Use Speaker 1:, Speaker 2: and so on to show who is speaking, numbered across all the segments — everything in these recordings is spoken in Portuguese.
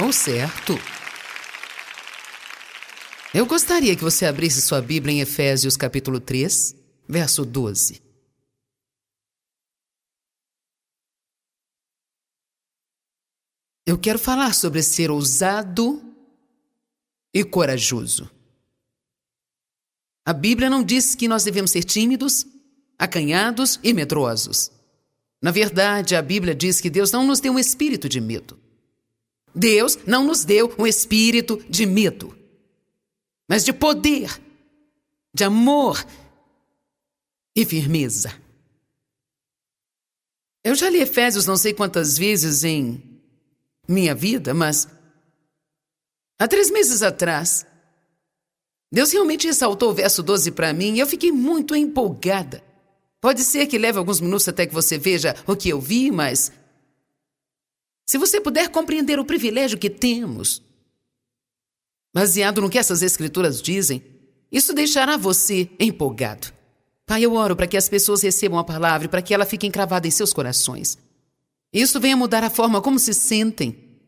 Speaker 1: local certo. Eu gostaria que você abrisse sua Bíblia em Efésios capítulo 3, verso 12. Eu quero falar sobre ser ousado e corajoso. A Bíblia não diz que nós devemos ser tímidos, acanhados e medrosos. Na verdade, a Bíblia diz que Deus não nos deu um espírito de medo. Deus não nos deu um espírito de medo, mas de poder, de amor e firmeza. Eu já li Efésios não sei quantas vezes em minha vida, mas há 3 meses atrás, Deus realmente ressaltou o verso 12 para mim e eu fiquei muito empolgada. Pode ser que leve alguns minutos até que você veja o que eu vi, mas se você puder compreender o privilégio que temos, baseado no que essas escrituras dizem, isso deixará você empolgado. Pai, eu oro para que as pessoas recebam a palavra e para que ela fique encravada em seus corações. Isso venha mudar a forma como se sentem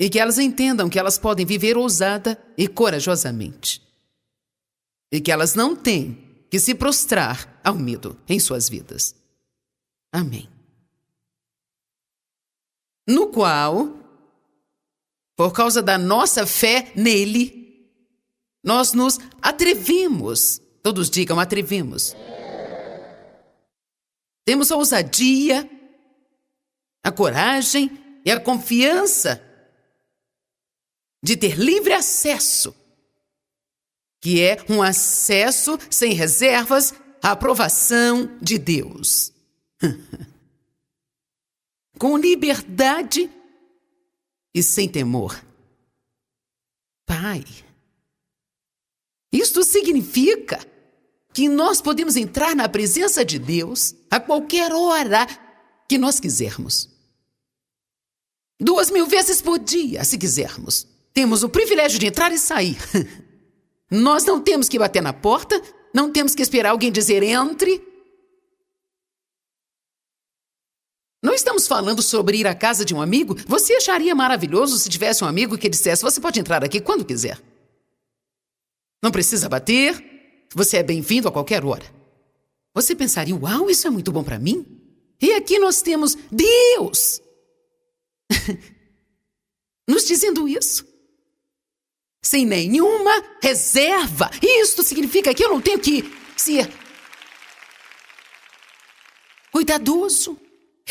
Speaker 1: e que elas entendam que elas podem viver ousada e corajosamente. E que elas não têm que se prostrar ao medo em suas vidas. Amém. No qual, por causa da nossa fé nele, nós nos atrevemos. Todos digam, atrevemos. Temos a ousadia, a coragem e a confiança de ter livre acesso, que é um acesso sem reservas à aprovação de Deus. Com liberdade e sem temor. Pai, isto significa que nós podemos entrar na presença de Deus a qualquer hora que nós quisermos. 2.000 vezes por dia, se quisermos. Temos o privilégio de entrar e sair. Nós não temos que bater na porta, não temos que esperar alguém dizer entre. Não estamos falando sobre ir à casa de um amigo. Você acharia maravilhoso se tivesse um amigo que dissesse, você pode entrar aqui quando quiser. Não precisa bater, você é bem-vindo a qualquer hora. Você pensaria, uau, isso é muito bom para mim? E aqui nós temos Deus nos dizendo isso. Sem nenhuma reserva. Isto significa que eu não tenho que ser cuidadoso.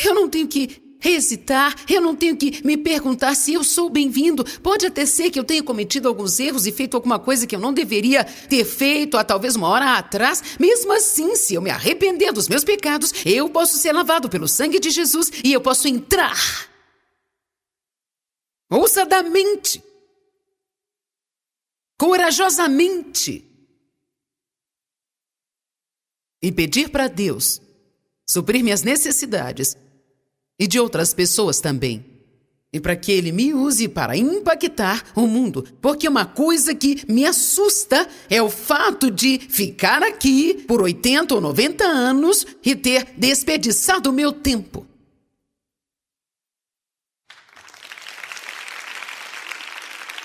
Speaker 1: Eu não tenho que hesitar. Eu não tenho que me perguntar se eu sou bem-vindo. Pode até ser que eu tenha cometido alguns erros e feito alguma coisa que eu não deveria ter feito há talvez uma hora atrás. Mesmo assim, se eu me arrepender dos meus pecados, eu posso ser lavado pelo sangue de Jesus e eu posso entrar ousadamente, corajosamente, e pedir para Deus suprir minhas necessidades e de outras pessoas também. E para que Ele me use para impactar o mundo. Porque uma coisa que me assusta é o fato de ficar aqui por 80 ou 90 anos e ter desperdiçado o meu tempo.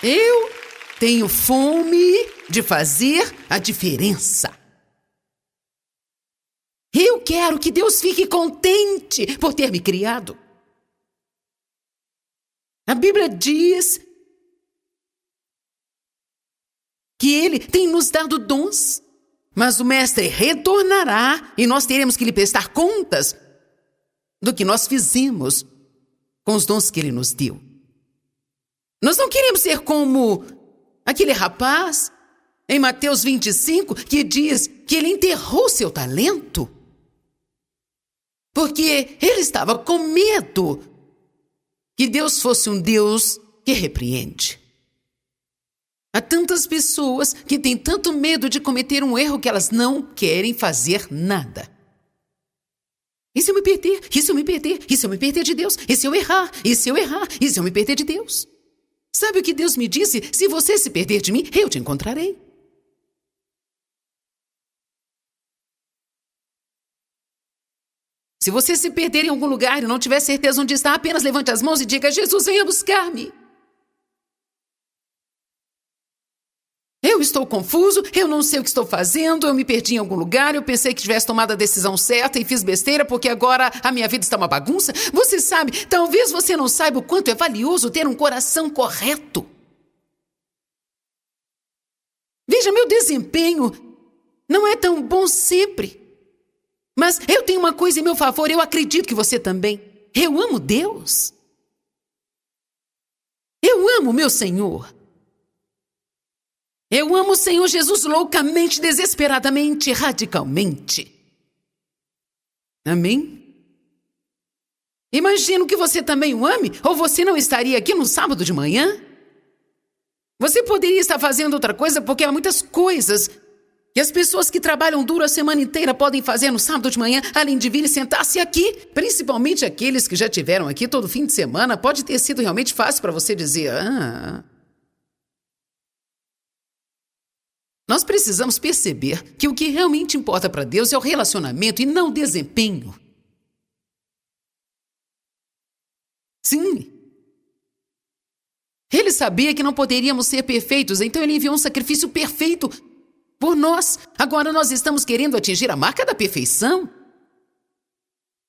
Speaker 1: Eu tenho fome de fazer a diferença. Eu quero que Deus fique contente por ter me criado. A Bíblia diz que Ele tem nos dado dons, mas o Mestre retornará e nós teremos que lhe prestar contas do que nós fizemos com os dons que Ele nos deu. Nós não queremos ser como aquele rapaz em Mateus 25 que diz que ele enterrou seu talento porque ele estava com medo que Deus fosse um Deus que repreende. Há tantas pessoas que têm tanto medo de cometer um erro que elas não querem fazer nada. E se eu me perder? E se eu me perder? E se eu me perder de Deus? E se eu errar? E se eu errar? E se eu me perder de Deus? Sabe o que Deus me disse? Se você se perder de mim, eu te encontrarei. Se você se perder em algum lugar e não tiver certeza onde está, apenas levante as mãos e diga, Jesus, venha buscar-me. estou confuso, eu não sei o que estou fazendo, eu me perdi em algum lugar, eu pensei que tivesse tomado a decisão certa e fiz besteira porque agora a minha vida está uma bagunça. Você sabe, talvez você não saiba o quanto é valioso ter um coração correto. Veja, meu desempenho não é tão bom sempre. Mas eu tenho uma coisa em meu favor, eu acredito que você também. Eu amo Deus. Eu amo meu Senhor. Eu amo o Senhor Jesus loucamente, desesperadamente, radicalmente. Amém? Imagino que você também o ame, ou você não estaria aqui no sábado de manhã? Você poderia estar fazendo outra coisa, porque há muitas coisas que as pessoas que trabalham duro a semana inteira podem fazer no sábado de manhã, além de vir e sentar-se aqui. Principalmente aqueles que já tiveram aqui todo fim de semana. Pode ter sido realmente fácil para você dizer... Nós precisamos perceber que o que realmente importa para Deus é o relacionamento e não o desempenho. Sim. Ele sabia que não poderíamos ser perfeitos, então ele enviou um sacrifício perfeito por nós. Agora nós estamos querendo atingir a marca da perfeição.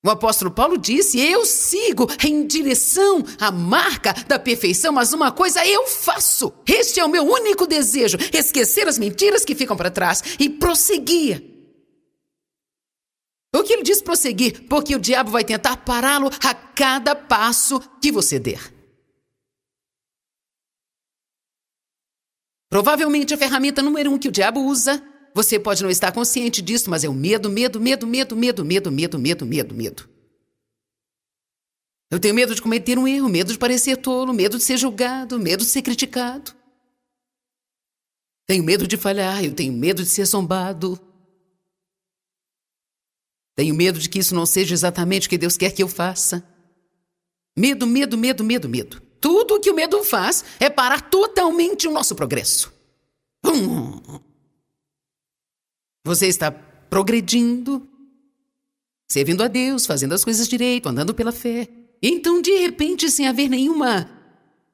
Speaker 1: O apóstolo Paulo disse, eu sigo em direção à marca da perfeição, mas uma coisa eu faço. Este é o meu único desejo, esquecer as mentiras que ficam para trás e prosseguir. Por que ele diz prosseguir? Porque o diabo vai tentar pará-lo a cada passo que você der. Provavelmente a ferramenta número 1 que o diabo usa, você pode não estar consciente disso, mas é o medo, medo, medo, medo, medo, medo, medo, medo, medo, medo. Eu tenho medo de cometer um erro, medo de parecer tolo, medo de ser julgado, medo de ser criticado. Tenho medo de falhar, eu tenho medo de ser zombado. Tenho medo de que isso não seja exatamente o que Deus quer que eu faça. Medo, medo, medo, medo, medo. Tudo o que o medo faz é parar totalmente o nosso progresso. Você está progredindo, servindo a Deus, fazendo as coisas direito, andando pela fé. Então, de repente, sem haver nenhuma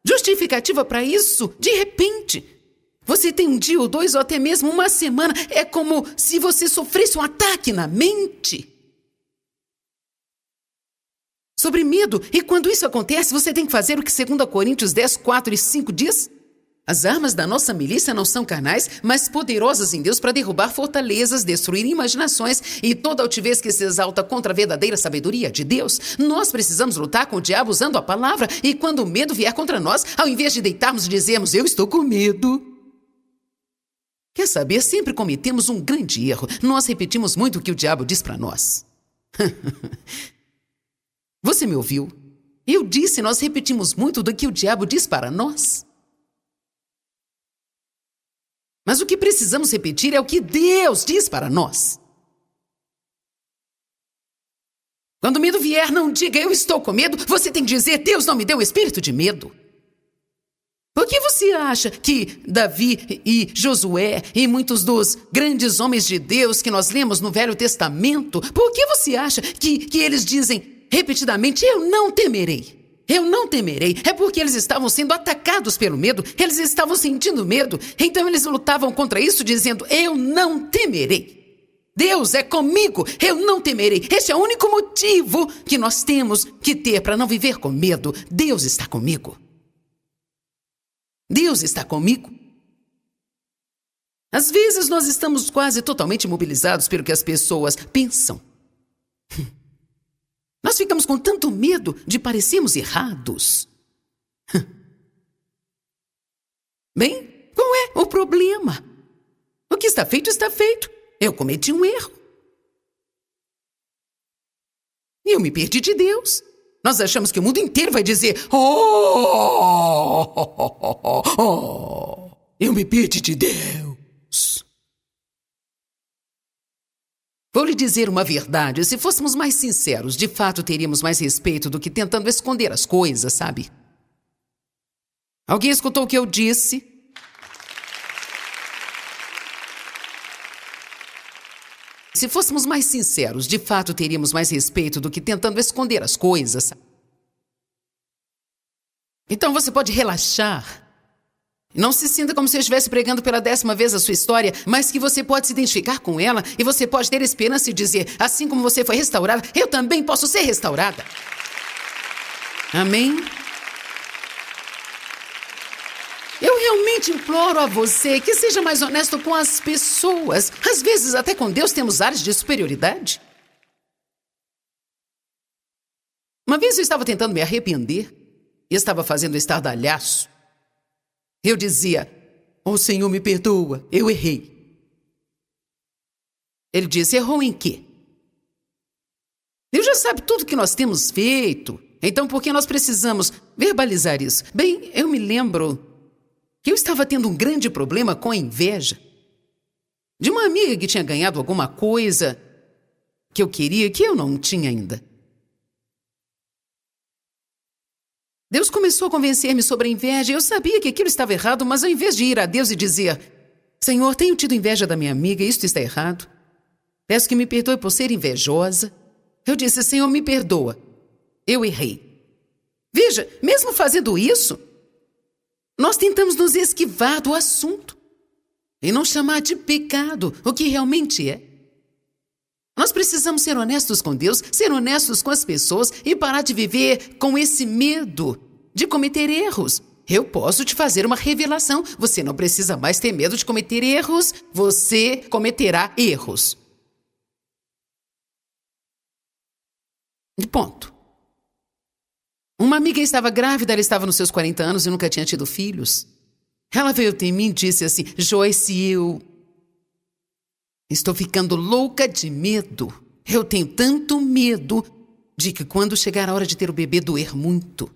Speaker 1: justificativa para isso, de repente, você tem um dia ou dois ou até mesmo uma semana. É como se você sofresse um ataque na mente sobre medo. E quando isso acontece, você tem que fazer o que 2 Coríntios 10, 4 e 5 diz. As armas da nossa milícia não são carnais, mas poderosas em Deus para derrubar fortalezas, destruir imaginações e toda altivez que se exalta contra a verdadeira sabedoria de Deus. Nós precisamos lutar com o diabo usando a palavra, e quando o medo vier contra nós, ao invés de deitarmos e dizermos, eu estou com medo. Quer saber, sempre cometemos um grande erro. Nós repetimos muito o que o diabo diz para nós. Você me ouviu? Eu disse, nós repetimos muito do que o diabo diz para nós. Mas o que precisamos repetir é o que Deus diz para nós. Quando o medo vier, não diga, eu estou com medo. Você tem que dizer, Deus não me deu espírito de medo. Por que você acha que Davi e Josué e muitos dos grandes homens de Deus que nós lemos no Velho Testamento, por que você acha que eles dizem repetidamente, eu não temerei? Eu não temerei. É porque eles estavam sendo atacados pelo medo. Eles estavam sentindo medo. Então eles lutavam contra isso dizendo, eu não temerei. Deus é comigo. Eu não temerei. Este é o único motivo que nós temos que ter para não viver com medo. Deus está comigo. Deus está comigo. Às vezes nós estamos quase totalmente imobilizados pelo que as pessoas pensam. Nós ficamos com tanto medo de parecermos errados. Bem, qual é o problema? O que está feito, está feito. Eu cometi um erro. E eu me perdi de Deus. Nós achamos que o mundo inteiro vai dizer, eu me perdi de Deus. Vou lhe dizer uma verdade, se fôssemos mais sinceros, de fato teríamos mais respeito do que tentando esconder as coisas, sabe? Alguém escutou o que eu disse? Se fôssemos mais sinceros, de fato teríamos mais respeito do que tentando esconder as coisas, sabe? Então você pode relaxar Não se sinta como se eu estivesse pregando pela 10ª vez a sua história, mas que você pode se identificar com ela e você pode ter esperança e dizer, assim como você foi restaurada, eu também posso ser restaurada. Amém? Eu realmente imploro a você que seja mais honesto com as pessoas. Às vezes, até com Deus, temos áreas de superioridade. Uma vez eu estava tentando me arrepender e estava fazendo estardalhaço. Eu dizia, oh Senhor, me perdoa, eu errei. Ele disse, errou em quê? Deus já sabe tudo que nós temos feito. Então, por que nós precisamos verbalizar isso? Bem, eu me lembro que eu estava tendo um grande problema com a inveja de uma amiga que tinha ganhado alguma coisa que eu queria que eu não tinha ainda. Deus começou a convencer-me sobre a inveja. Eu sabia que aquilo estava errado, mas ao invés de ir a Deus e dizer, Senhor, tenho tido inveja da minha amiga, isto está errado. Peço que me perdoe por ser invejosa. Eu disse, Senhor, me perdoa. Eu errei. Veja, mesmo fazendo isso, nós tentamos nos esquivar do assunto e não chamar de pecado o que realmente é. Nós precisamos ser honestos com Deus, ser honestos com as pessoas e parar de viver com esse medo de cometer erros. Eu posso te fazer uma revelação. Você não precisa mais ter medo de cometer erros. Você cometerá erros. E ponto. Uma amiga estava grávida, ela estava nos seus 40 anos e nunca tinha tido filhos. Ela veio até mim e disse assim, Joyce, eu estou ficando louca de medo. Eu tenho tanto medo de que quando chegar a hora de ter o bebê doer muito.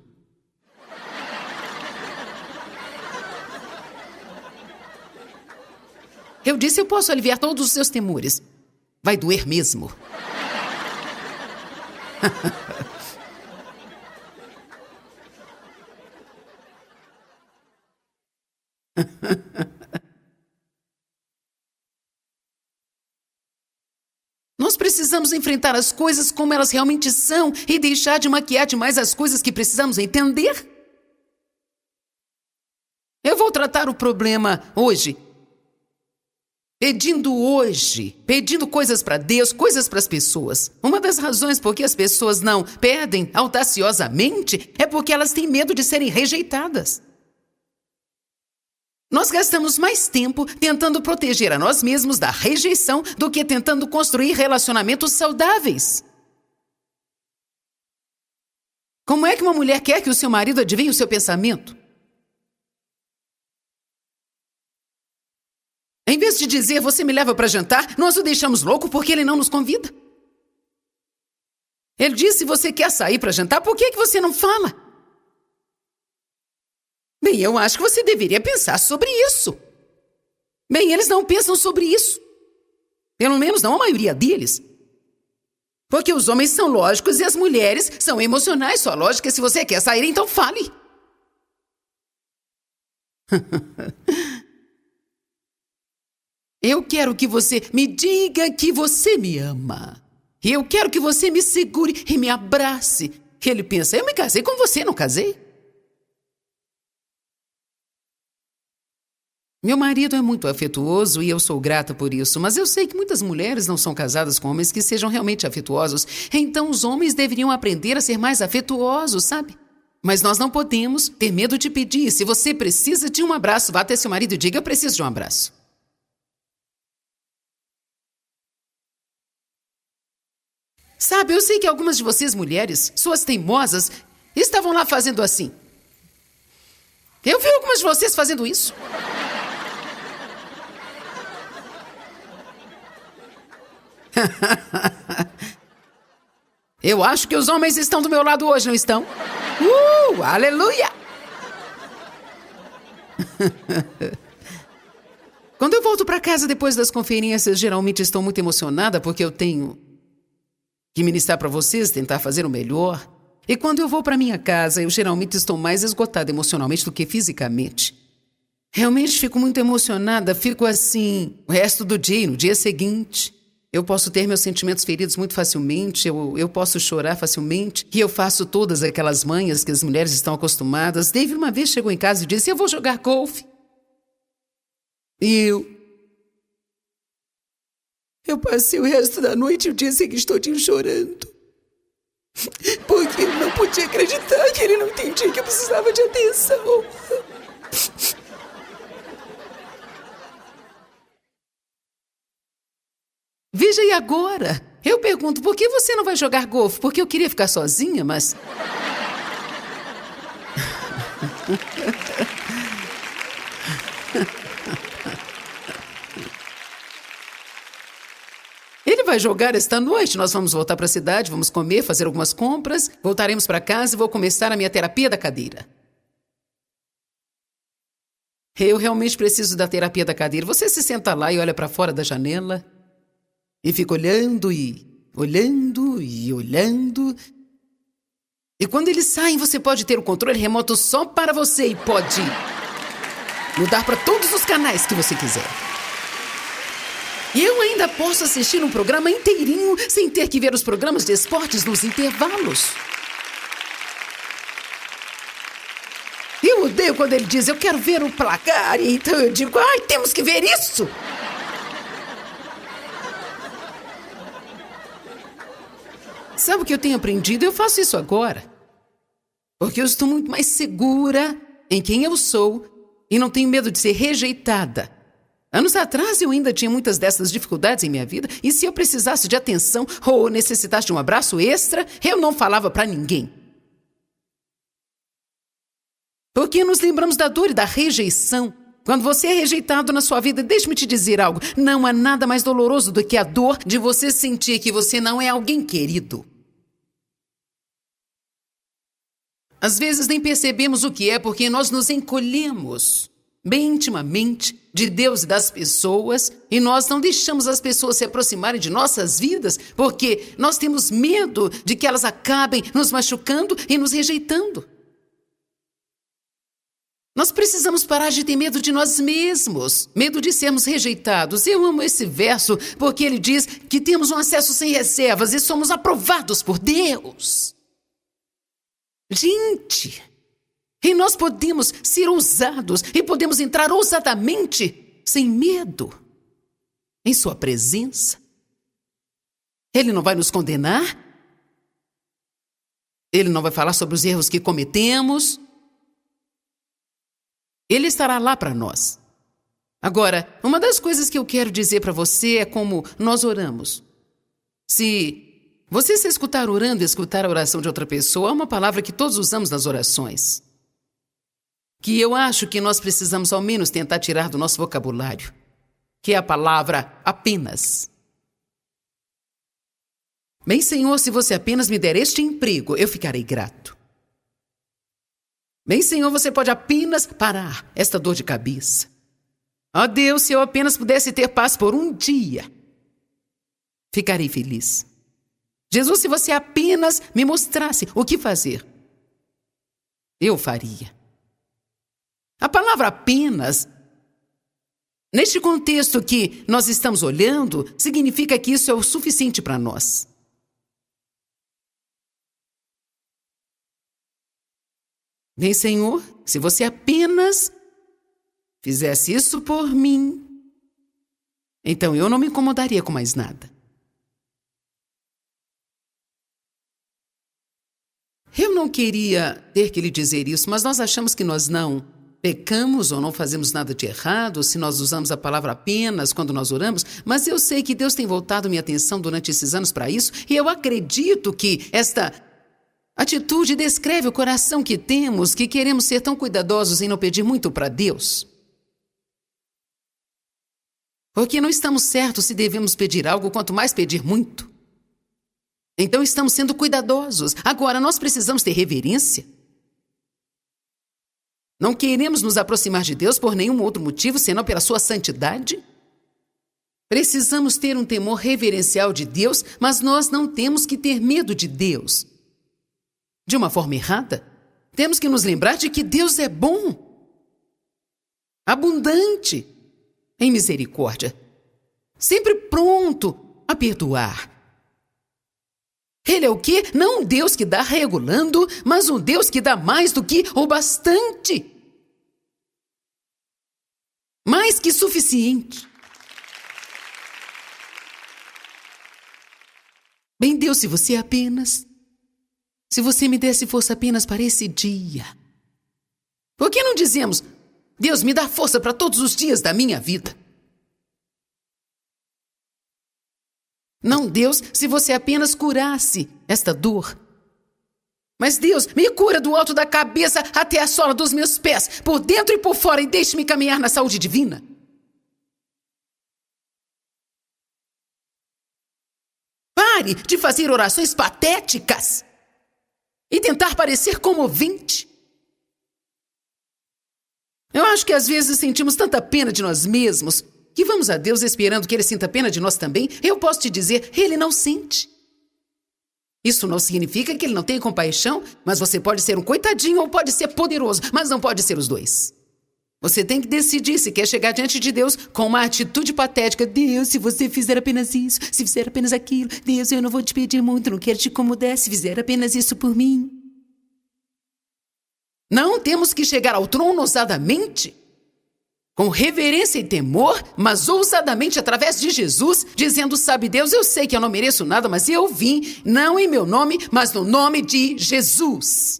Speaker 1: Eu disse, eu posso aliviar todos os seus temores. Vai doer mesmo. Nós precisamos enfrentar as coisas como elas realmente são e deixar de maquiar demais as coisas que precisamos entender. Eu vou tratar o problema hoje, pedindo coisas para Deus, coisas para as pessoas. Uma das razões por que as pessoas não pedem audaciosamente é porque elas têm medo de serem rejeitadas. Nós gastamos mais tempo tentando proteger a nós mesmos da rejeição do que tentando construir relacionamentos saudáveis. Como é que uma mulher quer que o seu marido adivinhe o seu pensamento? Em vez de dizer, você me leva para jantar, nós o deixamos louco porque ele não nos convida. Ele disse, você quer sair para jantar, por que você não fala? Bem, eu acho que você deveria pensar sobre isso. Bem, eles não pensam sobre isso. Pelo menos não a maioria deles. Porque os homens são lógicos e as mulheres são emocionais. Sua lógica é se você quer sair, então fale. Eu quero que você me diga que você me ama. Eu quero que você me segure e me abrace. Ele pensa, eu me casei com você, não casei? Meu marido é muito afetuoso e eu sou grata por isso, mas eu sei que muitas mulheres não são casadas com homens que sejam realmente afetuosos. Então os homens deveriam aprender a ser mais afetuosos, sabe? Mas nós não podemos ter medo de pedir. Se você precisa de um abraço, vá até seu marido e diga, eu preciso de um abraço. Sabe, eu sei que algumas de vocês mulheres, suas teimosas, estavam lá fazendo assim. Eu vi algumas de vocês fazendo isso. Eu acho que os homens estão do meu lado hoje, não estão? Aleluia! Quando eu volto para casa depois das conferências, geralmente estou muito emocionada porque eu tenho que ministrar para vocês, tentar fazer o melhor. E quando eu vou para minha casa, eu geralmente estou mais esgotada emocionalmente do que fisicamente. Realmente fico muito emocionada, fico assim o resto do dia e no dia seguinte. Eu posso ter meus sentimentos feridos muito facilmente, eu posso chorar facilmente, e eu faço todas aquelas manhas que as mulheres estão acostumadas. David uma vez chegou em casa e disse, eu vou jogar golfe. E eu passei o resto da noite e o dia seguinte todinho chorando. Porque eu não podia acreditar que ele não entendia que eu precisava de atenção. Veja, e agora? Eu pergunto, por que você não vai jogar golfe? Porque eu queria ficar sozinha, mas... Ele vai jogar esta noite. Nós vamos voltar para a cidade, vamos comer, fazer algumas compras, voltaremos para casa e vou começar a minha terapia da cadeira. Eu realmente preciso da terapia da cadeira. Você se senta lá e olha para fora da janela e fica olhando e olhando e olhando. E quando eles saem, você pode ter o controle remoto só para você e pode mudar para todos os canais que você quiser. E eu ainda posso assistir um programa inteirinho sem ter que ver os programas de esportes nos intervalos. Eu odeio quando ele diz, eu quero ver o placar, e então eu digo, ai, temos que ver isso! Sabe o que eu tenho aprendido? Eu faço isso agora. Porque eu estou muito mais segura em quem eu sou e não tenho medo de ser rejeitada. Anos atrás eu ainda tinha muitas dessas dificuldades em minha vida e se eu precisasse de atenção ou necessitasse de um abraço extra, eu não falava para ninguém. Porque nos lembramos da dor e da rejeição. Quando você é rejeitado na sua vida, deixe-me te dizer algo, não há nada mais doloroso do que a dor de você sentir que você não é alguém querido. Às vezes nem percebemos o que é porque nós nos encolhemos bem intimamente de Deus e das pessoas e nós não deixamos as pessoas se aproximarem de nossas vidas porque nós temos medo de que elas acabem nos machucando e nos rejeitando. Nós precisamos parar de ter medo de nós mesmos, medo de sermos rejeitados. Eu amo esse verso porque ele diz que temos um acesso sem reservas e somos aprovados por Deus. Gente, e nós podemos ser ousados e podemos entrar ousadamente, sem medo, em sua presença. Ele não vai nos condenar. Ele não vai falar sobre os erros que cometemos. Ele estará lá para nós. Agora, uma das coisas que eu quero dizer para você é como nós oramos. Se você se escutar orando e escutar a oração de outra pessoa, é uma palavra que todos usamos nas orações. Que eu acho que nós precisamos ao menos tentar tirar do nosso vocabulário, que é a palavra apenas. Bem, Senhor, se você apenas me der este emprego, eu ficarei grato. Bem, Senhor, você pode apenas parar esta dor de cabeça. Ó Deus, se eu apenas pudesse ter paz por um dia, ficarei feliz. Jesus, se você apenas me mostrasse o que fazer, eu faria. A palavra apenas, neste contexto que nós estamos olhando, significa que isso é o suficiente para nós. Bem, Senhor, se você apenas fizesse isso por mim, então eu não me incomodaria com mais nada. Eu não queria ter que lhe dizer isso, mas nós achamos que nós não pecamos ou não fazemos nada de errado, se nós usamos a palavra apenas quando nós oramos, mas eu sei que Deus tem voltado minha atenção durante esses anos para isso, e eu acredito que esta atitude descreve o coração que temos, que queremos ser tão cuidadosos em não pedir muito para Deus. Porque não estamos certos se devemos pedir algo, quanto mais pedir muito. Então estamos sendo cuidadosos. Agora, nós precisamos ter reverência. Não queremos nos aproximar de Deus por nenhum outro motivo, senão pela sua santidade. Precisamos ter um temor reverencial de Deus, mas nós não temos que ter medo de Deus. De uma forma errada, temos que nos lembrar de que Deus é bom, abundante em misericórdia, sempre pronto a perdoar. Ele é o quê? Não um Deus que dá regulando, mas um Deus que dá mais do que o bastante. Mais que suficiente. Bem, Deus, se você me desse força apenas para esse dia. Por que não dizemos, Deus, me dá força para todos os dias da minha vida? Não, Deus, se você apenas curasse esta dor. Mas Deus, me cura do alto da cabeça até a sola dos meus pés, por dentro e por fora, e deixe-me caminhar na saúde divina. Pare de fazer orações patéticas e tentar parecer comovente. Eu acho que às vezes sentimos tanta pena de nós mesmos que vamos a Deus esperando que Ele sinta pena de nós também. Eu posso te dizer, Ele não sente. Isso não significa que Ele não tenha compaixão, mas você pode ser um coitadinho ou pode ser poderoso, mas não pode ser os dois. Você tem que decidir se quer chegar diante de Deus com uma atitude patética. Deus, se você fizer apenas isso, se fizer apenas aquilo, Deus, eu não vou te pedir muito, não quero te incomodar, se fizer apenas isso por mim. Não temos que chegar ao trono ousadamente, com reverência e temor, mas ousadamente através de Jesus, dizendo, sabe Deus, eu sei que eu não mereço nada, mas eu vim, não em meu nome, mas no nome de Jesus.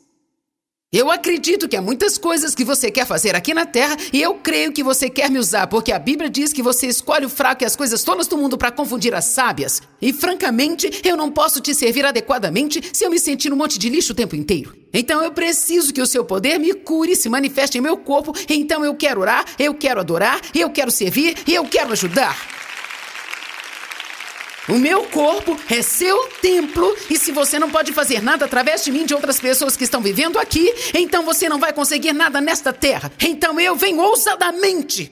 Speaker 1: Eu acredito que há muitas coisas que você quer fazer aqui na terra e eu creio que você quer me usar, porque a Bíblia diz que você escolhe o fraco e as coisas tolas do mundo para confundir as sábias. E francamente, eu não posso te servir adequadamente se eu me sentir um monte de lixo o tempo inteiro. Então eu preciso que o seu poder me cure e se manifeste em meu corpo. Então eu quero orar, eu quero adorar, eu quero servir e eu quero ajudar. O meu corpo é seu templo e se você não pode fazer nada através de mim, de outras pessoas que estão vivendo aqui, então você não vai conseguir nada nesta terra. Então eu venho ousadamente.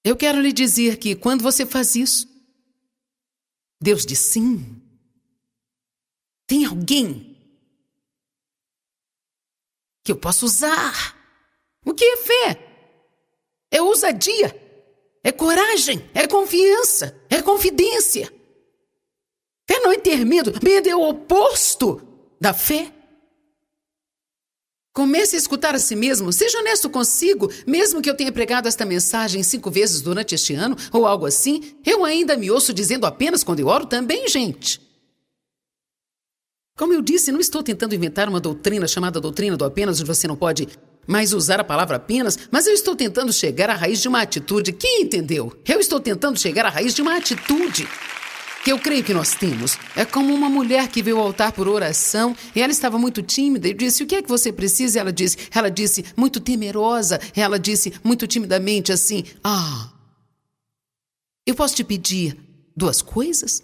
Speaker 1: Eu quero lhe dizer que quando você faz isso, Deus diz sim. Tem alguém que eu posso usar. O que é fé? É ousadia, é coragem, é confiança, é confidência. Fé não é ter medo, medo é o oposto da fé. Comece a escutar a si mesmo, seja honesto consigo, mesmo que eu tenha pregado esta mensagem 5 vezes durante este ano, ou algo assim, eu ainda me ouço dizendo apenas quando eu oro também, gente. Como eu disse, não estou tentando inventar uma doutrina chamada doutrina do apenas, onde você não pode mais usar a palavra apenas, mas eu estou tentando chegar à raiz de uma atitude. Quem entendeu? Eu estou tentando chegar à raiz de uma atitude que eu creio que nós temos. É como uma mulher que veio ao altar por oração e ela estava muito tímida e disse, o que é que você precisa? Ela disse, muito temerosa, ela disse muito timidamente assim, eu posso te pedir 2 coisas?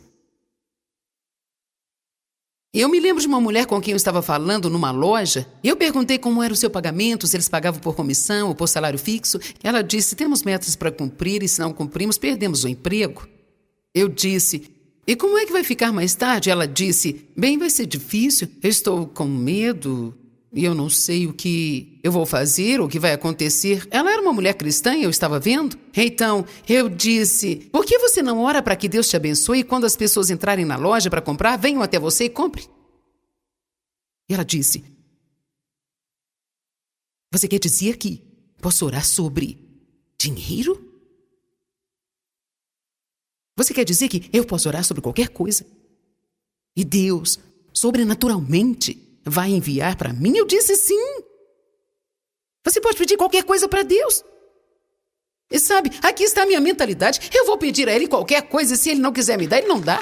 Speaker 1: Eu me lembro de uma mulher com quem eu estava falando numa loja e eu perguntei como era o seu pagamento, se eles pagavam por comissão ou por salário fixo. Ela disse, temos metas para cumprir e se não cumprimos, perdemos o emprego. Eu disse, e como é que vai ficar mais tarde? Ela disse, bem, vai ser difícil, eu estou com medo e eu não sei o que eu vou fazer, o que vai acontecer. Ela era uma mulher cristã e eu estava vendo. Então, eu disse, por que você não ora para que Deus te abençoe e quando as pessoas entrarem na loja para comprar, venham até você e compre? E ela disse, você quer dizer que posso orar sobre dinheiro? Você quer dizer que eu posso orar sobre qualquer coisa? E Deus, sobrenaturalmente, vai enviar para mim? Eu disse sim. Você pode pedir qualquer coisa para Deus. E sabe, aqui está a minha mentalidade. Eu vou pedir a Ele qualquer coisa e se Ele não quiser me dar, Ele não dá.